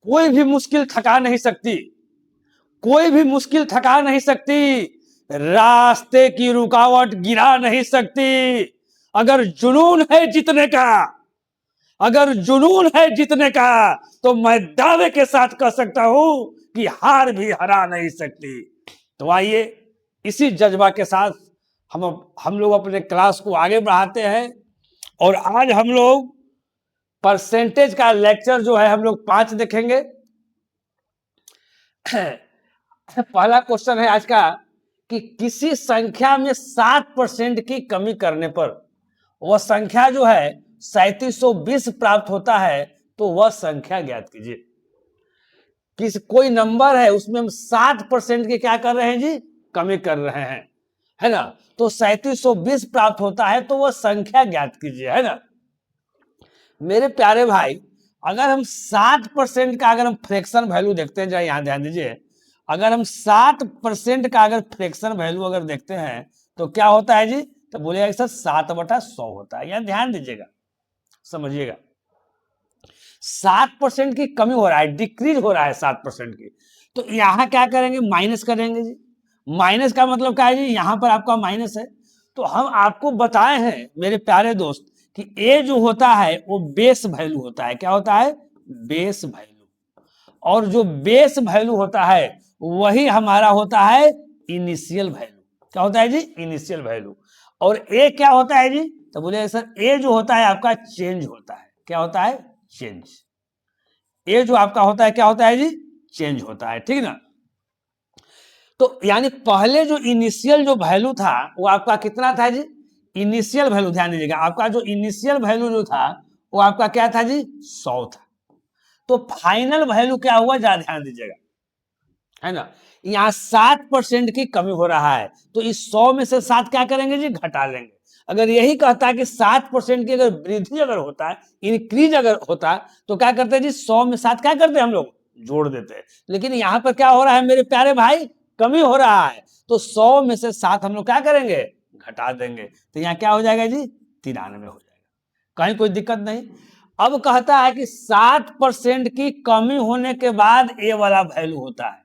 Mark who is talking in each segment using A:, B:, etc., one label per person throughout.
A: कोई भी मुश्किल थका नहीं सकती, कोई भी मुश्किल थका नहीं सकती, रास्ते की रुकावट गिरा नहीं सकती। अगर जुनून है जीतने का, अगर जुनून है जीतने का, तो मैं दावे के साथ कह सकता हूं कि हार भी हरा नहीं सकती। तो आइए इसी जज्बा के साथ हम लोग अपने क्लास को आगे बढ़ाते हैं। और आज हम लोग परसेंटेज का लेक्चर जो है हम लोग 5 देखेंगे। पहला क्वेश्चन है आज का कि किसी संख्या में 7% की कमी करने पर वह संख्या जो है 3720 प्राप्त होता है, तो वह संख्या ज्ञात कीजिए। कोई नंबर है उसमें हम 7% की क्या कर रहे हैं जी, कमी कर रहे हैं, है ना। तो 3720 प्राप्त होता है, तो वह संख्या ज्ञात कीजिए, है ना। मेरे प्यारे भाई, अगर हम 7% का अगर हम फ्रैक्शन वैल्यू देखते हैं, जरा यहां ध्यान दीजिए, अगर हम 7% का अगर फ्रैक्शन वैल्यू अगर देखते हैं तो क्या होता है जी, तो बोलिएगा सर 7/100 होता है। यहां ध्यान दीजिएगा, समझिएगा, 7% की कमी हो रहा है, डिक्रीज हो रहा है 7% की। तो यहां क्या करेंगे, माइनस करेंगे जी। माइनस का मतलब क्या है जी, यहां पर आपका माइनस है। तो हम आपको बताए हैं मेरे प्यारे दोस्त कि ए जो होता है वो बेस वैल्यू होता है। क्या होता है, बेस वैल्यू। और जो बेस वैल्यू होता है वही हमारा होता है इनिशियल वैल्यू। क्या होता है जी, इनिशियल वैल्यू। और ए क्या होता है जी, तो बोले सर ए जो होता है आपका चेंज होता है। क्या होता है, चेंज। ए जो आपका होता है क्या होता है जी, चेंज होता है, ठीक ना। तो यानी पहले जो इनिशियल जो वैल्यू था वो आपका कितना था जी, इनिशियल वैल्यू, ध्यान दीजिएगा, आपका जो इनिशियल वैल्यू जो था वो आपका क्या था जी, 100 था। तो फाइनल वैल्यू क्या हुआ, जरा ध्यान दीजिएगा, है ना। यहाँ 7% की कमी हो रहा है, तो इस 100 में से 7 क्या करेंगे जी, घटा लेंगे। अगर यही कहता है कि 7% की अगर वृद्धि अगर होता है, इंक्रीज अगर होता है, तो क्या करते हैं जी, 100 में 7 क्या करते हैं हम लोग, जोड़ देते हैं। लेकिन यहाँ पर क्या हो रहा है मेरे प्यारे भाई, कमी हो रहा है, तो 100 में से 7 हम लोग क्या करेंगे, घटा देंगे। तो यहाँ क्या हो जाएगा जी, 93 हो जाएगा, कहीं कोई दिक्कत नहीं। अब कहता है कि 7% की कमी होने के बाद ए वाला वैल्यू होता है,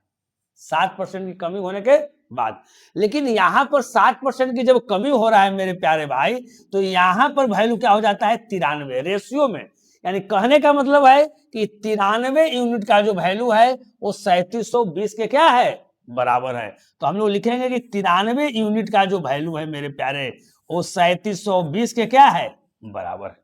A: 7% की कमी होने के बाद। लेकिन यहां पर 7% की जब कमी हो रहा है मेरे प्यारे भाई, तो यहां पर वैल्यू क्या हो जाता है, 93 रेशियो में। यानी कहने का मतलब है कि 93 यूनिट का जो वैल्यू है वो 3720 के क्या है, बराबर है। तो हम लोग लिखेंगे कि 93 यूनिट का जो वैल्यू है मेरे प्यारे, वो 3720 के क्या है, बराबर है।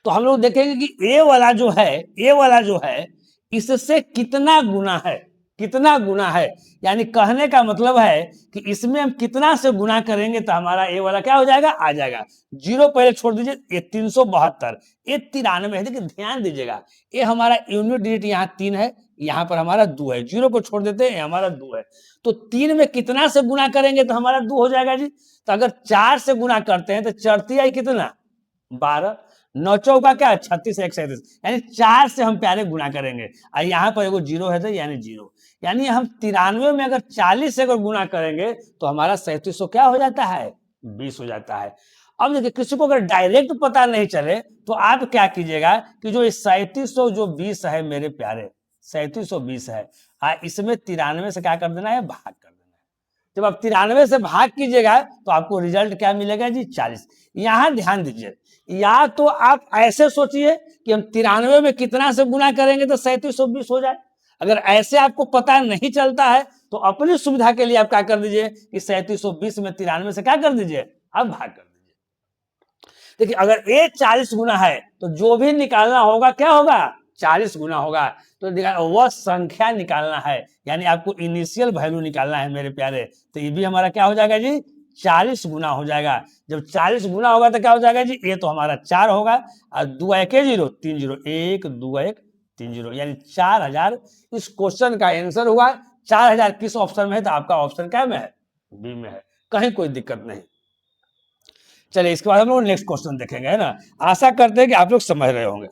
A: तो हम लोग देखेंगे कि ए वाला जो है, ए वाला जो है इससे कितना गुना है, कितना गुना है। यानी कहने का मतलब है कि इसमें हम कितना से गुना करेंगे तो हमारा ए वाला क्या हो जाएगा, आ जाएगा। जीरो पहले छोड़ दीजिए, ये 372, ये 93 है। लेकिन ध्यान दीजिएगा, ये हमारा यूनिट डिजिट यहाँ 3 है, यहाँ पर हमारा 2 है, जीरो को छोड़ देते हैं, हमारा 2 है। तो 3 में कितना से गुना करेंगे तो हमारा 2 हो जाएगा जी। तो अगर 4 से गुना करते हैं तो चढ़ती आई कितना, 12, 9 चौका क्या है 36, 1 37, यानी 4 से हम प्यारे गुना करेंगे। और यहाँ पर एगो जीरो है तो यानी जीरो, यानी हम 93 में अगर 40 से अगर गुना करेंगे तो हमारा 3700 क्या हो जाता है, 20 हो जाता है। अब देखिए, किसी को अगर डायरेक्ट पता नहीं चले तो आप क्या कीजिएगा कि जो 3720 है मेरे प्यारे, 3720 है, इसमें 93 से क्या कर देना है, भाग कर देना है। जब आप 93 से भाग कीजिएगा तो आपको रिजल्ट क्या मिलेगा जी, 40। यहां ध्यान दीजिए, या तो आप ऐसे सोचिए कि हम 93 में कितना से गुना करेंगे तो 3720 हो जाए। अगर ऐसे आपको पता नहीं चलता है तो अपनी सुविधा के लिए आप क्या कर दीजिए कि 3720 में 93 से क्या कर दीजिए, आप भाग कर दीजिए। देखिए, अगर ए 40 गुना है तो जो भी निकालना होगा क्या होगा, 40 गुना होगा। तो वह संख्या निकालना है, यानी आपको इनिशियल वैल्यू निकालना है मेरे प्यारे। तो ये भी हमारा क्या हो जाएगा जी, 40 गुना हो जाएगा। जब 40 गुना होगा तो क्या हो जाएगा जी, ये तो हमारा 4 होगा, और 2 1 0 3 0, 1 2 1 3 0, यानी 4000 इस क्वेश्चन का आंसर हुआ। 4000 किस ऑप्शन में है, तो आपका ऑप्शन क्या में है, बी में है, कहीं कोई दिक्कत नहीं। चलिए इसके बाद हम लोग नेक्स्ट क्वेश्चन देखेंगे, है ना। आशा करते हैं कि आप लोग समझ रहे होंगे।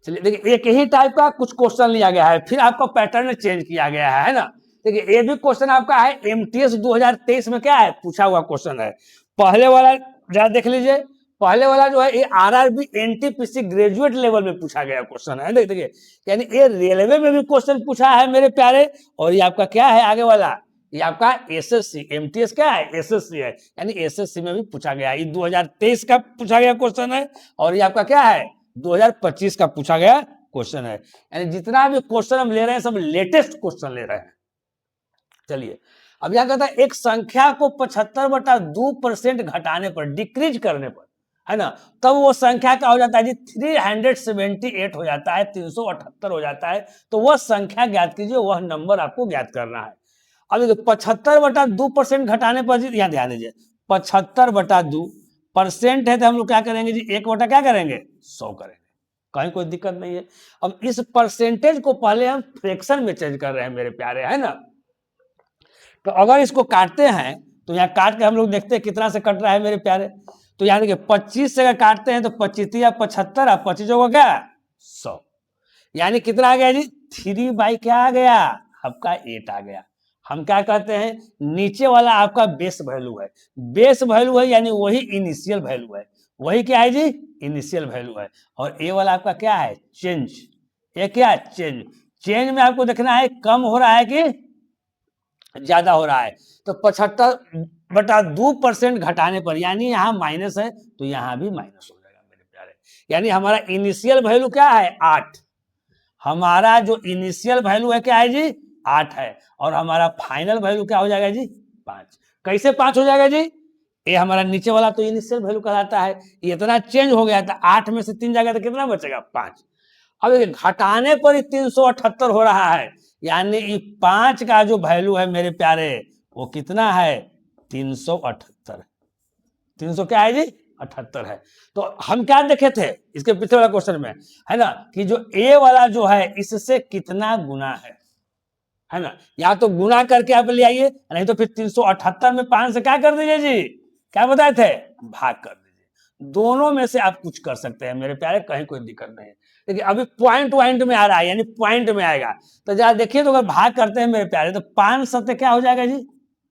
A: चलिए देखिए, एक ही टाइप का कुछ क्वेश्चन लिया गया है, फिर आपका पैटर्न चेंज किया गया है ना। देखिए, ये भी क्वेश्चन आपका है एमटीएस 2023 में क्या है, पूछा हुआ क्वेश्चन है। पहले वाला जरा देख लीजिए, पहले वाला जो है ये आरआरबी एनटीपीसी ग्रेजुएट लेवल में पूछा गया क्वेश्चन है, देखिए यानी ये रेलवे में भी क्वेश्चन पूछा है मेरे प्यारे। और ये आपका क्या है आगे वाला, ये आपका एसएससी, एमटीएस क्या है, एसएससी है, यानी एसएससी में भी पूछा गया। ये 2023 का पूछा गया क्वेश्चन है, और ये आपका क्या है 2025 का पूछा गया क्वेश्चन है। यानी जितना भी क्वेश्चन हम ले रहे हैं सब लेटेस्ट क्वेश्चन ले रहे हैं। चलिए अब यहां कहता है एक संख्या को 75/2% घटाने पर, डिक्रीज करने पर, है ना, तब वो संख्या क्या हो जाता है जी 378 हो जाता है, 378 हो जाता है। तो वह संख्या ज्ञात कीजिए, वह नंबर आपको ज्ञात करना है। अब 75/2% घटाने पर जी यहाँ ध्यान दीजिए, 75/2% है तो हम लोग क्या करेंगे जी 1 क्या करेंगे 100 करेंगे, कहीं कोई दिक्कत नहीं है। अब इस परसेंटेज को पहले हम फ्रैक्शन में चेंज कर रहे हैं मेरे प्यारे, है ना। तो अगर इसको काटते हैं तो यहाँ काट के हम लोग देखते हैं कितना से कट रहा है मेरे प्यारे। तो यहाँ देखिए 25 से अगर काटते हैं तो 25 या 75, 25 होगा क्या 100, यानी कितना आ गया जी 3 क्या आ गया आपका 8 आ गया। हम क्या कहते हैं, नीचे वाला आपका बेस वैल्यू है, बेस वैल्यू है यानी वही इनिशियल वैल्यू है, वही क्या है जी इनिशियल वैल्यू है। और ए वाला आपका क्या है चेंज, ये क्या चेंज, चेंज में आपको देखना है कम हो रहा है कि ज्यादा हो रहा है। तो 75/2% घटाने पर, यानी यहाँ माइनस है तो यहाँ भी माइनस हो जाएगा मेरे प्यारे। यानी हमारा इनिशियल वैल्यू क्या है 8, हमारा जो इनिशियल वैल्यू है क्या है जी 8 है, और हमारा फाइनल वैल्यू क्या हो जाएगा जी 5। कैसे 5 हो जाएगा जी, ये हमारा नीचे वाला तो इनिशियल वैल्यू कहलाता है, ये इतना चेंज हो गया था, 8 में से 3 जाएगा तो कितना बचेगा 5। अब घटाने पर ही 378 हो रहा है, यानी 5 का जो वैल्यू है मेरे प्यारे वो कितना है 378, 300 क्या है जी 78 है। तो हम क्या देखे थे इसके पिछले वाला क्वेश्चन में, है ना, कि जो ए वाला जो है इससे कितना गुना है ना, या तो गुना करके आप ले आइए, नहीं तो फिर 378 में 5 से क्या कर दीजिए जी, क्या बताए थे भाग कर दीजिए। दोनों में से आप कुछ कर सकते हैं मेरे प्यारे, कहीं कोई दिक्कत नहीं है। देखिए अभी पॉइंट में आ रहा है, यानी पॉइंट में आएगा तो जरा देखिए, तो अगर भाग करते हैं मेरे प्यारे तो 5 सत्ते क्या हो जाएगा जी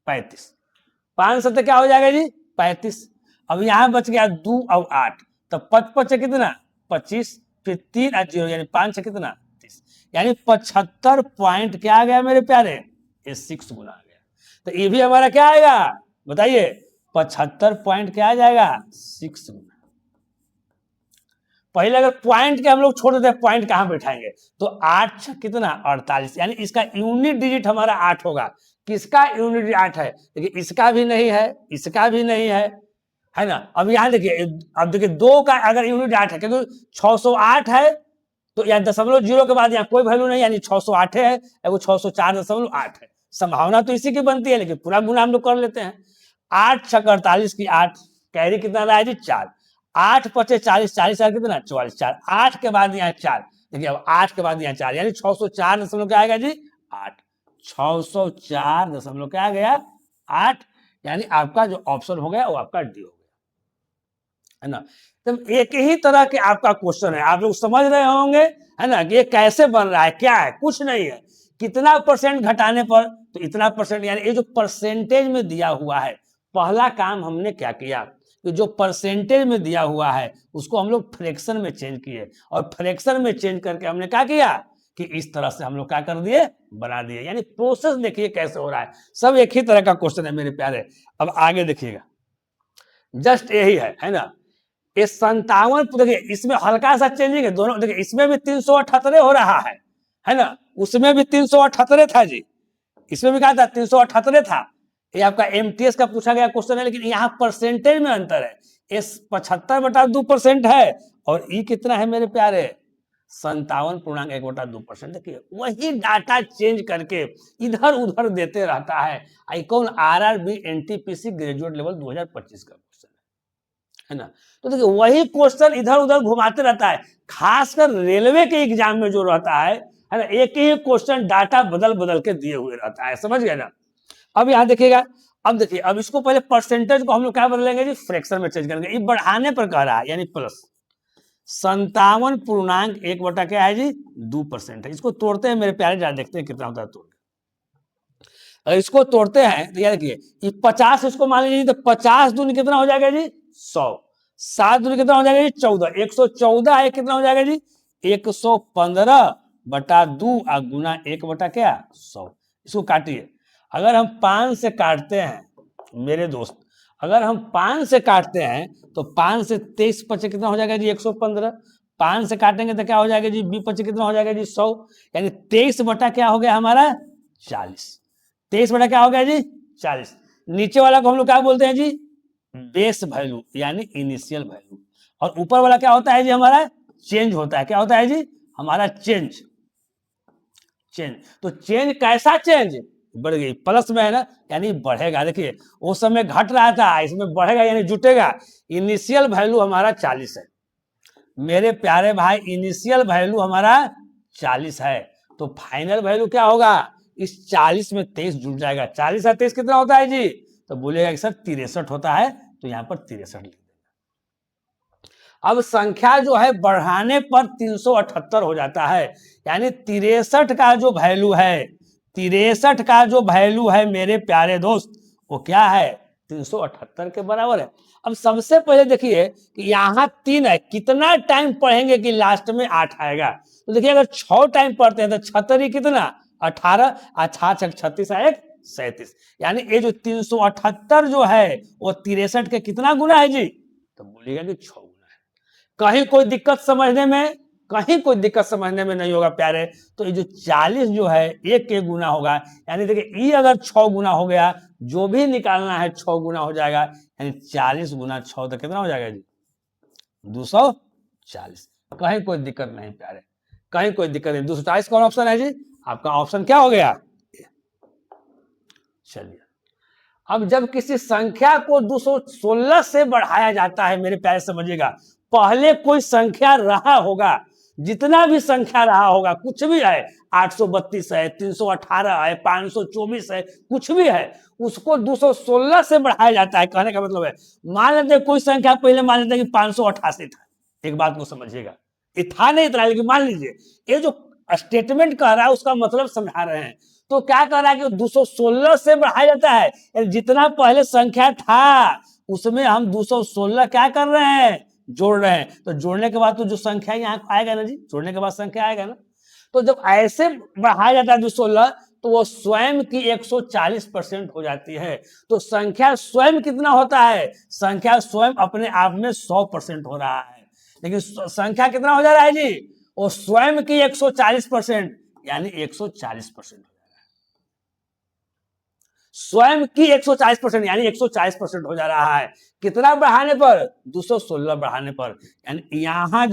A: 35, 5 सत्ते क्या हो जाएगा जी 35। अब यहां बच गया 2 और 8, तो 5 कितना 25, फिर 3 और 0 यानी 5 से कितना 30, यानी 75 पॉइंट क्या आ गया मेरे प्यारे, ये 6 गुना आ गया। तो ये भी हमारा क्या आएगा बताइए 75 पॉइंट क्या आ जाएगा 6 गुना। पहले अगर पॉइंट के हम लोग छोड़ देते, पॉइंट कहां बैठाएंगे, तो 8 कितना 48, यानी इसका यूनिट डिजिट हमारा 8 होगा। किसका यूनिट डिजिट 8 है, देखिए इसका भी नहीं है, इसका भी नहीं है ना। अब यहां देखिए, अब देखिए 2 का अगर यूनिट 8 है, क्योंकि 608 है तो यहाँ 0.0 के बाद यहाँ कोई वैल्यू नहीं, यानी 608 है, वो 604.8 है। संभावना तो इसी की बनती है, लेकिन पूरा गुना हम लोग कर लेते हैं। 8 × 48 की 8, कैरी कितना रहा है जी 4, 8 × 5 = 40, 40 कितना 44, 4, 8 के बाद यहाँ 4, देखिए अब 8 के बाद यहाँ 4, यानी 604 दशमलव क्या आएगा जी 8, 604 दशमलव क्या आ गया 8, यानी आपका जो ऑप्शन हो गया वो आपका डी हो गया, है ना। तो एक ही तरह के आपका क्वेश्चन है, आप लोग समझ रहे होंगे, है ना, कि ये कैसे बन रहा है, क्या है, कुछ नहीं है, कितना परसेंट घटाने पर तो इतना परसेंट, यानी ये जो परसेंटेज में दिया हुआ है, पहला काम हमने क्या किया कि जो परसेंटेज में दिया हुआ है उसको हम लोग फ्रैक्शन में चेंज किए, और फ्रैक्शन में चेंज करके हमने क्या किया कि इस तरह से हम लोग क्या कर दिए बना दिए। यानी प्रोसेस देखिए कैसे हो रहा है, सब एक ही तरह का क्वेश्चन है मेरे प्यारे। अब आगे देखिएगा, जस्ट यही है ना, ये 57, देखिए इसमें हल्का सा चेंजिंग है दोनों, देखिए इसमें भी 378 हो रहा है ना, उसमें भी 378 था जी, इसमें भी क्या था 378 था। ये आपका एमटीएस का पूछा गया क्वेश्चन है, लेकिन यहाँ परसेंटेज में अंतर है, ये 75/2% है, और ई कितना है मेरे प्यारे 57.1/2%। देखिए वही डाटा चेंज करके इधर उधर देते रहता है। आई कौन आरआरबी एनटीपीसी ग्रेजुएट लेवल 2025 का क्वेश्चन है ना। तो देखिए वही क्वेश्चन इधर उधर घुमाते रहता है, खासकर रेलवे के एग्जाम में जो रहता है ना, एक ही क्वेश्चन डाटा बदल बदल के दिए हुए रहता है, समझ गए ना। अब यहाँ देखिएगा, अब देखिए, अब इसको पहले परसेंटेज को हम लोग क्या बदलेंगे जी फ्रैक्शन में चेंज करेंगे। ये बढ़ाने पर कह रहा है, यानी प्लस 57.1 क्या है जी 2% है। इसको तोड़ते हैं मेरे प्यारे, जरा देखते हैं कितना होता है तोड़ के। इसको तोड़ते हैं तो यार देखिए, 50 इसको मान लीजिए तो 50 दूनी कितना हो जाएगा जी 100, 7 दूनी कितना हो जाएगा जी 14, 114 है, कितना हो जाएगा जी 115/2 गुना 1 बटा क्या 100। इसको काटिए, अगर हम 5 से काटते हैं मेरे दोस्त, अगर हम 5 से काटते हैं तो 5 से 23 पचे कितना हो जाएगा जी 115, 5 से काटेंगे तो क्या हो जाएगा जी 20 पचे कितना हो जाएगा जी 100, यानी 23 बटा क्या हो गया हमारा 40, 23 बटा क्या हो गया जी 40। नीचे वाला को हम लोग क्या बोलते हैं जी बेस वैल्यू यानी इनिशियल वैल्यू, और ऊपर वाला क्या होता है जी हमारा चेंज होता है, क्या होता है जी हमारा चेंज। तो चेंज कैसा चेंज बढ़ गई, प्लस में है ना, यानी बढ़ेगा। देखिए उस समय घट रहा था, इसमें बढ़ेगा यानी जुटेगा। इनिशियल वैल्यू हमारा 40 है मेरे प्यारे भाई, इनिशियल वैल्यू हमारा 40 है, तो फाइनल वैल्यू क्या होगा, इस 40 में 23 जुड़ जाएगा। 40 और 23 कितना होता है जी, तो बोलेगा कि सर 63 होता है, तो यहां पर 63 लिख देगा। अब संख्या जो है बढ़ाने पर 378 हो जाता है, यानी 63 का जो वैल्यू है, 63 का जो वैल्यू है मेरे प्यारे दोस्त, वो क्या है 378 के बराबर है। अब सबसे पहले देखिए कि यहाँ 3 है, कितना टाइम पढ़ेंगे कि लास्ट में 8 आएगा। तो देखिए अगर 6 टाइम पढ़ते हैं तो 76 कितना 18, 6 36 1 37, यानी ये जो 378 जो है वो 63 के कितना गुना है जी, तो बोलिएगा कि 6 गुना है। कहीं कोई दिक्कत समझने में, कहीं कोई दिक्कत समझने में नहीं होगा प्यारे। तो ये जो 40 जो है 1 के गुना होगा, यानी देखिए ये अगर 6 गुना हो गया, जो भी निकालना है 6 गुना हो जाएगा, यानी 40 गुना 6 तो कितना हो जाएगा जी 240। कहीं कोई दिक्कत नहीं प्यारे, कहीं कोई दिक्कत नहीं। 240 कौन ऑप्शन है जी, आपका ऑप्शन क्या हो गया। चलिए अब जब किसी संख्या को 216 से बढ़ाया जाता है मेरे प्यारे समझिएगा, पहले कोई संख्या रहा होगा, जितना भी संख्या रहा होगा, कुछ भी है 832 है 318 है 524 है, कुछ भी है, उसको 216 से बढ़ाया जाता है। कहने का मतलब है मान लेते हैं कोई संख्या पहले मान लेते हैं कि 588 था, एक बात को समझिएगा, ये था नहीं इतना, लेकिन मान लीजिए ये जो स्टेटमेंट कह रहा है उसका मतलब समझा रहे हैं। तो क्या कह रहा है कि 216 से बढ़ाया जाता है, जितना पहले संख्या था उसमें हम 216 क्या कर रहे हैं जोड़ रहे हैं। तो जोड़ने के बाद तो जो संख्या यहाँ आएगा ना जी, जोड़ने के बाद संख्या आएगा ना। तो जब ऐसे बढ़ाया जाता है 216 तो वो स्वयं की 140% हो जाती है। तो संख्या स्वयं कितना होता है, संख्या स्वयं अपने आप में 100% हो रहा है, लेकिन संख्या कितना हो जा रहा है जी, वो स्वयं की 140% यानी 140% स्वयं की 140% यानी 140% हो जा रहा है। कितना बढ़ाने पर 216 बढ़ाने पर, यानी यहां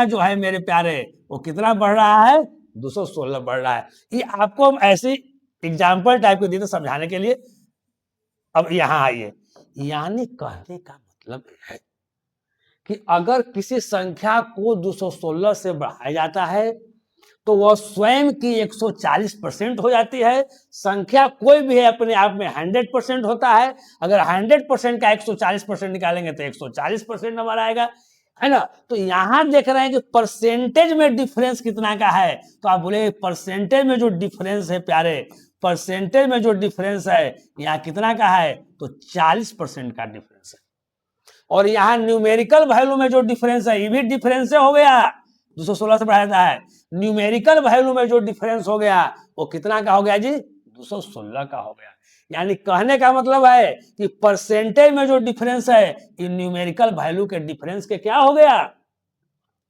A: जो है मेरे प्यारे वो कितना बढ़ रहा है 216 बढ़ रहा है। ये आपको हम ऐसी एग्जाम्पल टाइप के देते समझाने के लिए। अब यहां आइए, यानी कहने का मतलब है कि अगर किसी संख्या को 216 से बढ़ाया जाता है तो वह स्वयं की 140% हो जाती है। संख्या कोई भी है अपने आप में 100% होता है। अगर 100% का 140% निकालेंगे तो 140% नंबर आएगा, है ना। तो यहां देख रहे हैं कि परसेंटेज में डिफरेंस कितना का है, तो आप बोले परसेंटेज में जो डिफरेंस है प्यारे, परसेंटेज में जो डिफरेंस है यहाँ कितना का है, तो 40% का डिफरेंस है। और यहाँ न्यूमेरिकल वैल्यू में जो डिफरेंस है ये भी डिफरेंस हो गया, 216 से बढ़ाया जाता है। न्यूमेरिकल वैल्यू में जो डिफरेंस हो गया वो कितना का हो गया जी 216 का हो गया। यानी कहने का मतलब है कि परसेंटेज में जो डिफरेंस है ये न्यूमेरिकल वैल्यू के डिफरेंस के क्या हो गया,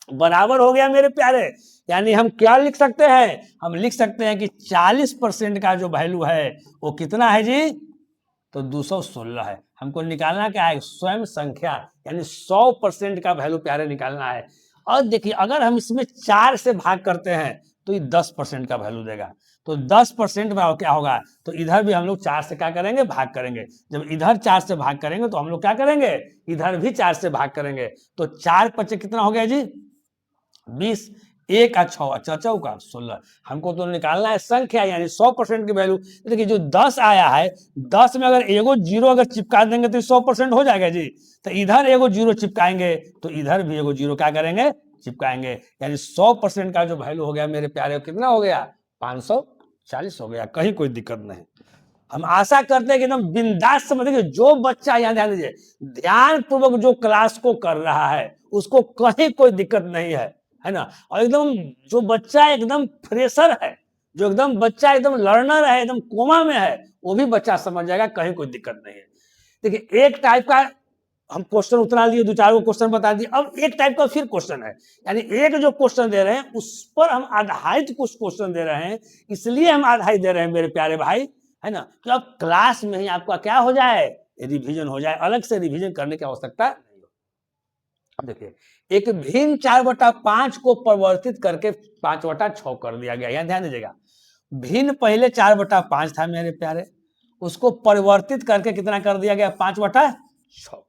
A: बराबर हो गया मेरे प्यारे। यानी हम क्या लिख सकते हैं, हम लिख सकते हैं कि 40% का जो वैल्यू है वो कितना है जी, तो 216 है। हमको निकालना क्या है, स्वयं संख्या यानी 100% का वैल्यू प्यारे निकालना है। और देखिए अगर हम इसमें 4 से भाग करते हैं तो ये 10% का वैल्यू देगा। तो 10% में क्या होगा, तो इधर भी हम लोग 4 से क्या करेंगे भाग करेंगे। जब इधर 4 से भाग करेंगे तो हम लोग क्या करेंगे, इधर भी 4 से भाग करेंगे। तो 4 5 कितना हो गया जी 20, 1 और 6 चौका 16। हमको तो निकालना है संख्या यानी 100% की वैल्यू। देखिए जो 10 आया है, 10 में अगर एगो जीरो अगर चिपका देंगे तो 100% हो जाएगा जी। तो इधर एगो जीरो चिपकाएंगे तो इधर भी एगो जीरो क्या करेंगे चिपकाएंगे, यानी 100% का जो वैल्यू हो गया मेरे प्यारे कितना हो गया 540 हो गया। कहीं कोई दिक्कत नहीं। हम आशा करते हैं कि एकदम बिंदास समझिए, जो बच्चा यहाँ ध्यान दीजिए, ध्यान पूर्वक जो क्लास को कर रहा है उसको कहीं कोई दिक्कत नहीं है ना। और एकदम जो बच्चा एकदम फ्रेशर है, जो एकदम बच्चा एकदम लर्नर है, एकदम कोमा में है, वो भी बच्चा समझ जाएगा, कहीं कोई दिक्कत नहीं है। देखिए एक टाइप का हम क्वेश्चन उतना लिए, दो चार को क्वेश्चन बता दिए, अब एक टाइप का फिर क्वेश्चन है, यानी एक जो क्वेश्चन दे रहे हैं उस पर हम आधारित कुछ क्वेश्चन दे रहे हैं, इसलिए हम आधारित दे रहे हैं मेरे प्यारे भाई, है ना। तो अब क्लास में ही आपका क्या हो जाए, रिवीजन हो जाए, अलग से रिवीजन करने की आवश्यकता नहीं हो। अब देखिए एक भिन्न 4/5 को परिवर्तित करके 5/6 कर दिया गया, यहाँ ध्यान दीजिएगा। भिन्न पहले 4/5 था मेरे प्यारे, उसको परिवर्तित करके कितना कर दिया गया, 5/6।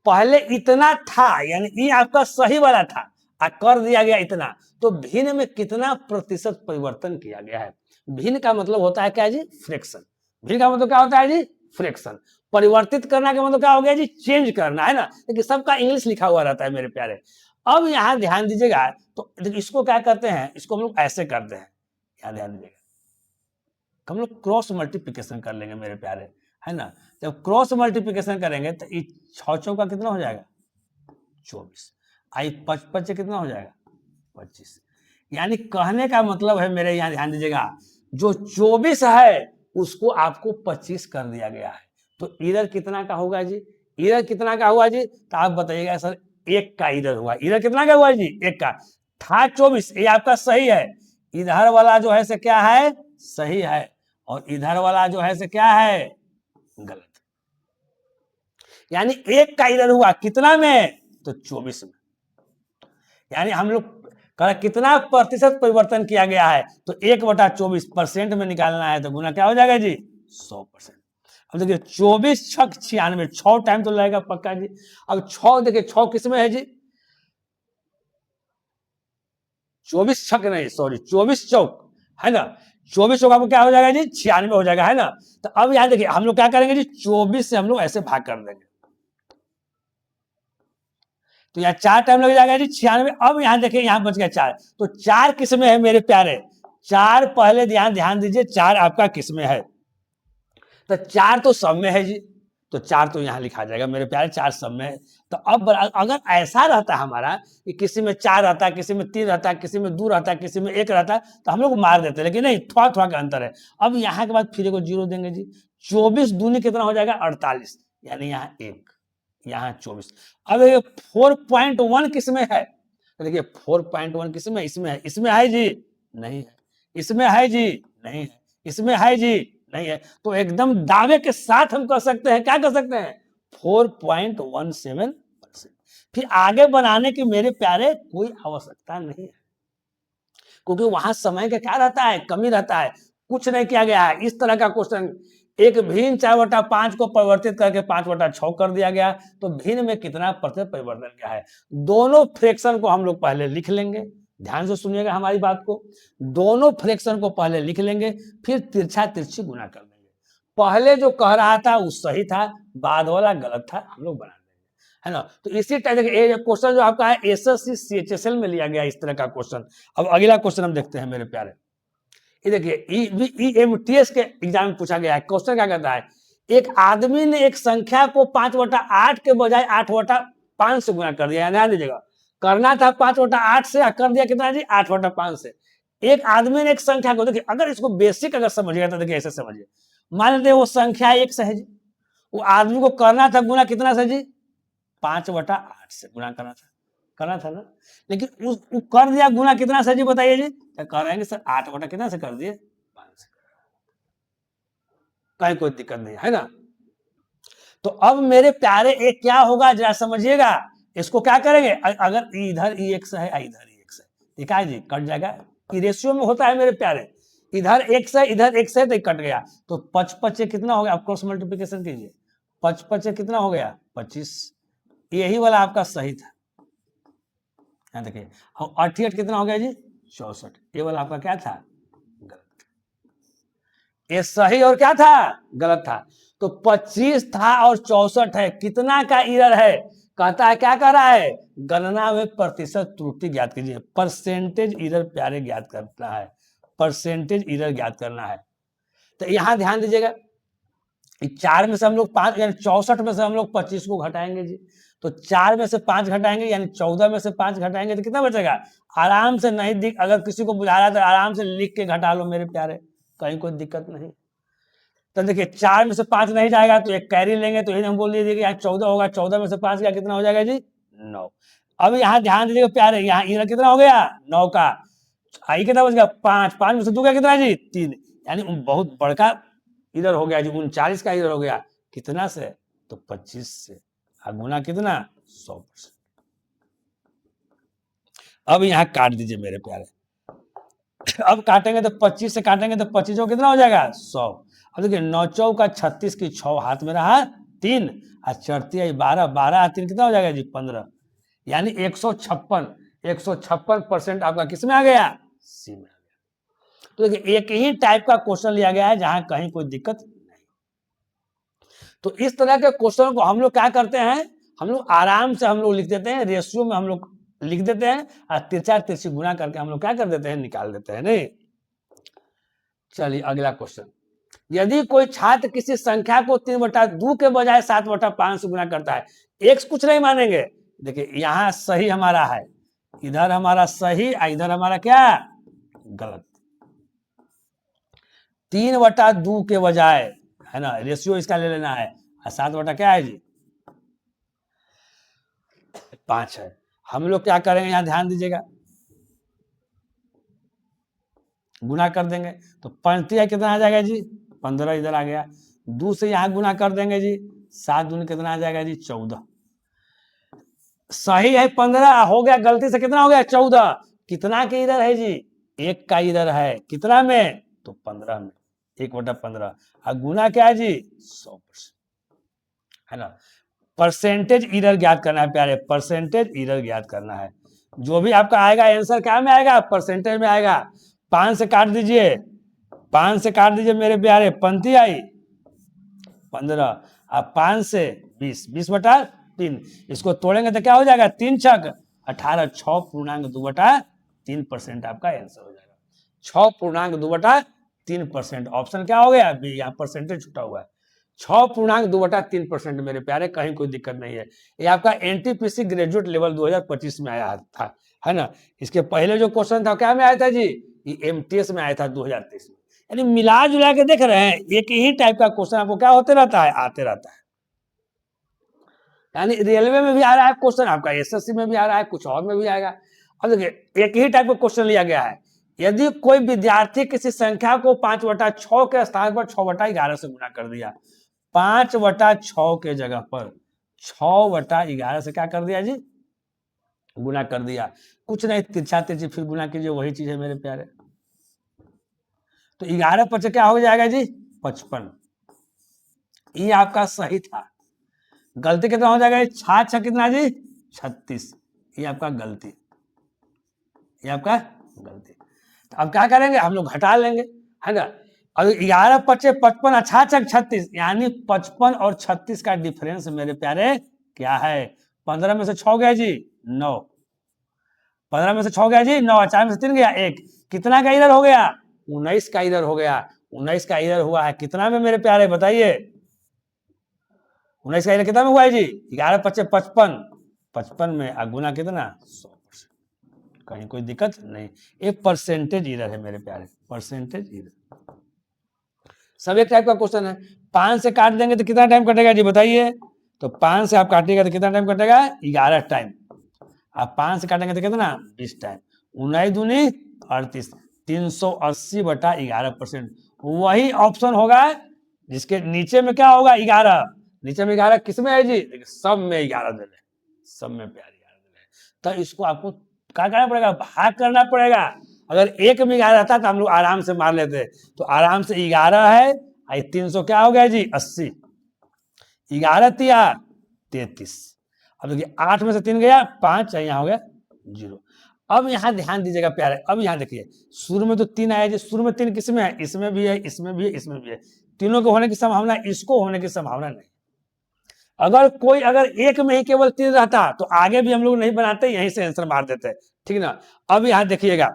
A: पहले इतना था, यानी ये आपका सही वाला था, कर दिया गया इतना, तो भिन्न में कितना प्रतिशत परिवर्तन किया गया है। भिन्न का मतलब होता है क्या जी, फ्रैक्शन। भिन्न का मतलब क्या होता है जी, फ्रैक्शन। परिवर्तित करना का मतलब क्या हो गया जी, चेंज करना, है ना। लेकिन सबका इंग्लिश लिखा हुआ रहता है मेरे प्यारे। अब यहाँ ध्यान दीजिएगा, तो इसको क्या करते हैं, इसको हम लोग ऐसे करते हैं, यहाँ ध्यान दीजिएगा, हम लोग क्रॉस मल्टीप्लिकेशन कर लेंगे मेरे प्यारे, है ना। जब क्रॉस मल्टीप्लिकेशन करेंगे तो 6 चौका कितना हो जाएगा, 24। आई 5 कितना हो जाएगा, 25। यानी कहने का मतलब है मेरे, यहाँ ध्यान दीजिएगा, जो 24 है उसको आपको 25 कर दिया गया है। तो इधर कितना का होगा जी, इधर कितना का हुआ जी, तो आप बताइएगा सर 1 का इधर हुआ, इधर कितना का हुआ जी, 1 का था 24, ये आपका सही है। इधर वाला जो है से क्या है, सही है, और इधर वाला जो है से क्या है, गलत। यानी 1 का इधर हुआ कितना में, तो 24 में। यानी हम लोग कितना प्रतिशत परिवर्तन किया गया है, तो 1/24% में निकालना है, तो गुना क्या हो जाएगा जी, 100%। अब देखिए 24 6 96, 6 टाइम तो लगेगा पक्का जी। अब 6 देखिए 6 किसमें है जी, 24 6 नहीं, सॉरी 24 चौक, है ना। 24 चौक आपको क्या हो जाएगा जी, 96 हो जाएगा, है ना। तो अब यहाँ देखिए हम लोग क्या करेंगे जी, 24 से हम लोग ऐसे भाग कर देंगे, तो यहाँ 4 टाइम लग जाएगा जी, 96। अब यहाँ देखिए यहाँ बच गया 4, तो 4 किस में है मेरे प्यारे, 4 पहले ध्यान दीजिए, 4 आपका किस में है, तो 4 तो सब में है जी, तो 4 तो यहाँ लिखा जाएगा मेरे प्यारे, 4 सब में है। तो अब अगर ऐसा रहता हमारा कि किसी में 4 रहता है, किसी में 3 रहता है, किसी में 2 रहता है, किसी में 1 रहता है, तो हम लोग मार देते, लेकिन नहीं, थोड़ा थोड़ा का अंतर है। अब यहाँ के बाद फिर को 0 देंगे जी, 24 दूनी कितना हो जाएगा, 48, यानी यहाँ 1, यहाँ 24। अब 4.1 किसमें है, तो देखिए 4.1 किसमें, इसमें है, इसमें है जी, नहीं है, इसमें है जी, नहीं है, इसमें है जी, नहीं है। तो एकदम दावे के साथ हम कह सकते हैं, क्या कह सकते हैं, 4.17%। फिर आगे बनाने की मेरे प्यारे कोई आवश्यकता नहीं है, क्योंकि वहां समय का क्या रहता है, कमी रहता है, कुछ नहीं किया गया है। इस तरह का क्वेश्चन, एक भिन्न 4/5 को परिवर्तित करके 5/6 कर दिया गया, तो भिन्न में कितना प्रतिशत परिवर्तन क्या है। दोनों फ्रैक्शन को हम लोग पहले लिख लेंगे, ध्यान से सुनिएगा हमारी बात को, दोनों फ्रैक्शन को पहले लिख लेंगे, फिर तिरछा तिरछी गुना कर देंगे। पहले जो कह रहा था वो सही था, बाद वाला गलत था, हम लोग बना देंगे, है ना। तो इसी टाइप का क्वेश्चन जो आपका है एसएससी सीएचएसएल में लिया गया इस तरह का क्वेश्चन। अब अगला क्वेश्चन हम देखते हैं मेरे प्यारे, ये देखिए ईएमटीएस के एग्जाम में पूछा गया है। क्वेश्चन क्या कहता है, एक आदमी ने एक संख्या को 5/8 के बजाय 8/5 से गुना कर दिया, ध्यान दीजिएगा, करना था 5/8 से, कर दिया कितना जी, 8/5 से। एक आदमी ने एक संख्या को, देखिए अगर इसको बेसिक अगर समझिएगा तो देखिए ऐसे समझिए, मान लेते वो संख्या 1 से है जी, वो आदमी को करना था गुना कितना से जी, 5/8 से गुना करना था ना, लेकिन उस कर दिया गुना कितना से जी, बताइए जी, तो कह रहे हैं सर 8 कितना से कर दिए, 5 से, कहीं कोई दिक्कत नहीं है ना। तो अब मेरे प्यारे एक क्या होगा जरा समझिएगा, इसको क्या करेंगे, अगर इधर x है, इधर x है, ठीक है जी, कट जाएगा, रेशियो में होता है मेरे प्यारे, इधर x है, इधर x है, तो कट गया, तो 5 कितना हो गया, आप क्रॉस मल्टीप्लिकेशन कीजिए, 5 कितना हो गया, 25, यही वाला आपका सही था, देखिए। 68 कितना हो गया जी, 64, ये वाला आपका क्या था, गलत, ये सही और क्या था, गलत था। तो 25 था और 64 है, कितना का इरर है, कहता है क्या कर रहा है, गणना में प्रतिशत त्रुटि ज्ञात कीजिए, परसेंटेज इरर प्यारे ज्ञात करना है, परसेंटेज इरर ज्ञात करना है। तो यहाँ ध्यान दीजिएगा, 4 में से हम लोग 5 यानी 64 में से हम लोग 25 को घटाएंगे जी, तो 4 में से 5 घटाएंगे यानी 14 में से 5 घटाएंगे तो कितना बचेगा। आराम से नहीं दिख, अगर किसी को बुझा रहा है तो आराम से लिख के घटा लो मेरे प्यारे, कहीं कोई दिक्कत नहीं। तो देखिए 4 में से 5 नहीं जाएगा तो एक कैरी लेंगे, तो हम बोल दीजिए कि यहाँ 14 होगा, 14 में से 5 का कितना हो जाएगा जी 9। अब यहाँ ध्यान दीजिएगा प्यारे, यहाँ इधर कितना हो गया 9 का, आई कितना बच गया 5, 5 में से 2 का कितना जी 3, यानी बहुत बड़का इधर हो गया जी 39 का इधर हो गया, कितना से तो 25 से, गुना कितना 100%। अब यहाँ काट दीजिए मेरे प्यारे, अब काटेंगे तो 25 से काटेंगे तो 25 को कितना हो जाएगा 100। अब देखिए 9 चौका 36 की 6 हाथ में रहा 3 और चढ़ती आई 12, 12 3 कितना हो जाएगा जी 15, यानी 156% आपका किस में आ गया सी में आ गया। तो देखिए एक ही टाइप का क्वेश्चन लिया गया है जहां कहीं कोई दिक्कत नहीं। तो इस तरह के क्वेश्चन को हम लोग क्या करते हैं, हम लोग आराम से हम लोग लिख देते हैं, रेशियो में हम लोग लिख देते हैं और तिरछा तिरछी गुना करके हम लोग क्या कर देते हैं निकाल देते हैं। नहीं, चलिए अगला क्वेश्चन, यदि कोई छात्र किसी संख्या को 3/2 के बजाय 7/5 से गुना करता है, एक्स कुछ नहीं मानेंगे। देखिए यहाँ सही हमारा है, इधर हमारा सही और इधर हमारा क्या गलत। 3/2 के बजाय है ना, रेशियो इसका ले लेना है, और 7 क्या है जी 5 है। हम लोग क्या करेंगे यहाँ ध्यान दीजिएगा, गुना कर देंगे तो 5 कितना आ जाएगा जी 15, इधर आ गया 2 से यहाँ गुना कर देंगे जी 7 दूनी कितना आ जाएगा जी 14, सही है 15 हो गया, गलती से कितना हो गया 14, कितना के इधर है जी 1 का इधर है, कितना में तो 15 में 1/15, और गुना क्या है जी 100%, है ना। परसेंटेज इरर ज्ञात करना है प्यारे, परसेंटेज इरर ज्ञात करना है, जो भी आपका आएगा आंसर क्या में आएगा परसेंटेज में आएगा। 5 से काट दीजिए, 5 से काट दीजिए मेरे प्यारे, 15 आई 15, अब 5 से 20, 20/3, इसको तोड़ेंगे तो क्या हो जाएगा 3 छक 18, 6.2/3% आपका आंसर हो जाएगा। 6.2/3%, ऑप्शन क्या हो गया बी, यहाँ परसेंटेज छुटा हुआ है। 6.2/3% मेरे प्यारे, कहीं कोई दिक्कत नहीं है। ये आपका एनटीपीसी ग्रेजुएट लेवल 2025 में आया था, है ना। इसके पहले जो क्वेश्चन था क्या में आया था जी, ये एमटीएस में आया था 2023 में। यानी मिला जुला के देख रहे हैं, एक ही टाइप का क्वेश्चन आपको क्या होते रहता है आते रहता है। यानी रेलवे में भी आ रहा है क्वेश्चन, आपका एसएससी में भी आ रहा है, कुछ और में भी आएगा। अब देखिए एक ही टाइप का क्वेश्चन लिया गया है, यदि कोई विद्यार्थी किसी संख्या को 5/6 के स्थान पर 6/11 से गुना कर दिया, 5/6 के जगह पर 6/11 से क्या कर दिया जी गुना कर दिया, कुछ नहीं तिरछा तिरछी फिर गुना कीजिए, वही चीज है मेरे प्यारे। तो 11/5 क्या हो जाएगा जी 55, ये आपका सही था। गलती कितना हो जाएगा 6 कितना जी 36, ये आपका गलती, ये आपका गलती। तो अब क्या करेंगे हम लोग घटा लेंगे, है ना। अब 11/5 55 6 36, यानी 55 और 36 का डिफरेंस मेरे प्यारे क्या है, 15 में से 6 गया जी 9, 15 में से 6 गया जी 9, 4 में से 3 गया 1, कितना का इधर हो गया 19 का इधर हो गया, 19 का इधर हुआ है कितना में मेरे प्यारे बताइए, 19 का इधर कितना में हुआ है जी 11/5 55, 55 में गुना कितना 100%, कहीं कोई दिक्कत नहीं। एक परसेंटेज इरर है मेरे प्यारे, परसेंटेज इरर। सब एक टाइप का क्वेश्चन है। 5 से काट देंगे तो कितना टाइम कटेगा जी बताइए, तो 5 से आप काटिएगा तो कितना टाइम कटेगा 11 टाइम, आप 5 से काटेंगे तो कितना 20 टाइम, 19 दूनी 38, 380/11%, वही ऑप्शन होगा जिसके नीचे में क्या होगा 11, नीचे में 11 किस में है जी सब में 11 दे रहे, सब में प्यार 11 दे रहे, तो इसको आपको क्या करना पड़ेगा भाग करना पड़ेगा। अगर 1 में 11 रहता तो हम लोग आराम से मार लेते, तो आराम से 11 है 300 क्या हो गया जी 80, 11 तिया 33, अब देखिए 8 में से 3 गया 5, यहाँ हो गया 0। अब यहाँ ध्यान दीजिएगा प्यारे, अब यहाँ देखिए शुरू में तो 3 आया जी, शुरू में 3 किस में है, इसमें भी है, इसमें भी है, इसमें भी है, तीनों के होने की संभावना, इसको होने की संभावना नहीं। अगर कोई अगर 1 में ही केवल 3 रहता तो आगे भी हम लोग नहीं बनाते, यहीं से आंसर मार देते, ठीक ना। अब यहाँ देखिएगा,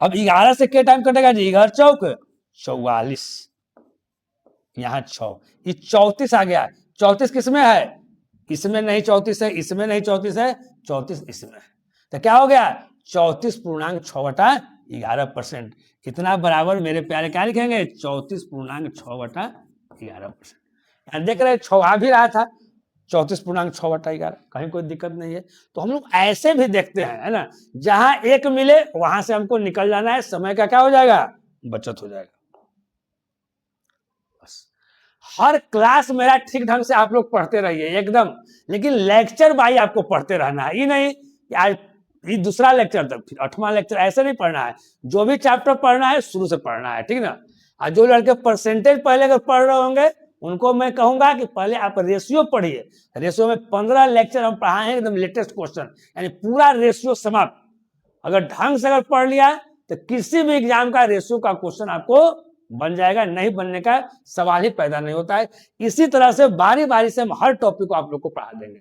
A: अब 11 से क्या टाइम कटेगा जी 11 चौक 44, यहाँ 6, ये 34 आ गया। 34 किसमें है? इसमें नहीं 34 है, इसमें नहीं 34 है, 34 इसमें है। तो क्या हो गया? 34.6/11%। इतना बराबर मेरे प्यारे क्या लिखेंगे? 34.6/11%। यहाँ देख रहे 6 आ भी रहा था, 34.6/11, कहीं कोई दिक्कत नहीं है। तो हम लोग ऐसे भी देखते हैं, है ना, जहां एक मिले वहां से हमको निकल जाना है, समय का क्या हो जाएगा? बचत हो जाएगा। बस हर क्लास मेरा ठीक ढंग से आप लोग पढ़ते रहिए एकदम, लेकिन लेक्चर बाई आपको पढ़ते रहना है। ये नहीं आज ये दूसरा लेक्चर तक, फिर 8वां लेक्चर, ऐसे नहीं पढ़ना है। जो भी चैप्टर पढ़ना है शुरू से पढ़ना है, ठीक ना। और जो लड़के परसेंटेज पहले अगर पढ़ रहे होंगे उनको मैं कहूंगा कि पहले आप रेशियो पढ़िए। रेशियो में 15 लेक्चर हम पढ़ाए हैं, एकदम लेटेस्ट क्वेश्चन, यानी पूरा रेशियो समाप्त। अगर ढंग से अगर पढ़ लिया तो किसी भी एग्जाम का रेशियो का क्वेश्चन आपको बन जाएगा, नहीं बनने का सवाल ही पैदा नहीं होता है। इसी तरह से बारी बारी से हम हर टॉपिक को आप लोग को पढ़ा देंगे।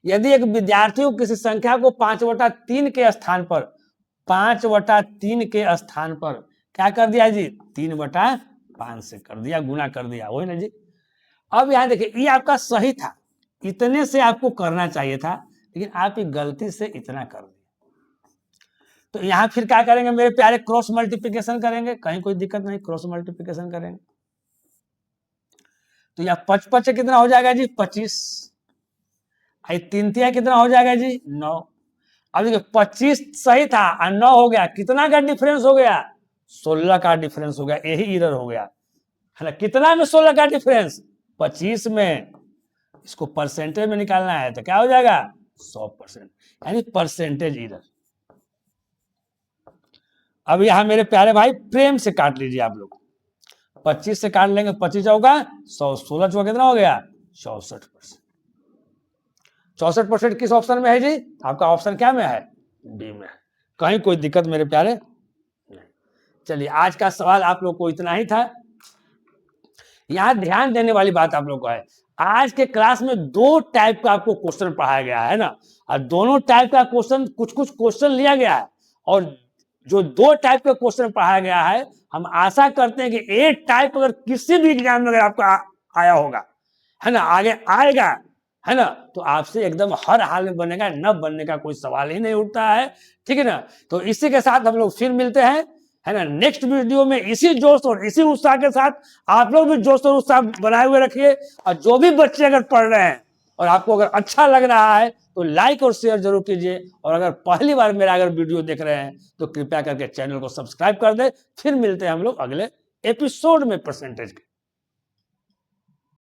A: यदि एक विद्यार्थी को किसी संख्या को 5/3 के स्थान पर 5/3 के स्थान पर क्या कर दिया जी? 3/5 से कर दिया, गुना कर दिया, वही ना जी। अब यहां देखिए, ये आपका सही था, इतने से आपको करना चाहिए था, लेकिन आप एक गलती से इतना कर दिया। तो यहां फिर क्या करेंगे मेरे प्यारे? क्रॉस मल्टीप्लिकेशन करेंगे, कहीं कोई दिक्कत नहीं, क्रॉस मल्टीप्लिकेशन करेंगे। तो यह 5 कितना हो जाएगा जी? 25। 3 कितना हो जाएगा जी? 9। अब देखिए 25 सही था और 9 हो गया, कितना का डिफरेंस हो गया? 16 का डिफरेंस हो गया, यही एरर हो गया, है ना। कितना में 16 का डिफरेंस? 25 में। इसको परसेंटेज में निकालना है तो क्या हो जाएगा? 100%, यानी परसेंटेज एरर। अब यहां मेरे प्यारे भाई प्रेम से काट लीजिए आप लोग, 25 से काट लेंगे, 25 होगा 100, 16 चौका कितना हो गया? 64%। 64% किस ऑप्शन में है जी? आपका ऑप्शन क्या में है? डी में है। कहीं कोई दिक्कत मेरे प्यारे नहीं। चलिए आज का सवाल आप लोग को इतना ही था। यहां ध्यान देने वाली बात आप लोग को है, आज के क्लास में 2 टाइप का आपको क्वेश्चन पढ़ाया गया है ना, और दोनों टाइप का क्वेश्चन कुछ क्वेश्चन लिया गया है, और जो 2 टाइप का क्वेश्चन पढ़ाया गया है, हम आशा करते हैं कि एक टाइप अगर किसी भी एग्जाम में अगर आपका आया होगा, है ना, आगे आएगा, है ना, तो आपसे एकदम हर हाल में बनेगा, न बनने का कोई सवाल ही नहीं उठता है, ठीक है ना। तो इसी के साथ हम लोग फिर मिलते हैं, है ना, नेक्स्ट वीडियो में। इसी जोश और इसी उत्साह के साथ आप लोग भी जोश और उत्साह बनाए हुए रखिए, और जो भी बच्चे अगर पढ़ रहे हैं और आपको अगर अच्छा लग रहा है तो लाइक और शेयर जरूर कीजिए, और अगर पहली बार मेरा अगर वीडियो देख रहे हैं तो कृपया करके चैनल को सब्सक्राइब कर दे। फिर मिलते हैं हम लोग अगले एपिसोड में परसेंटेज के।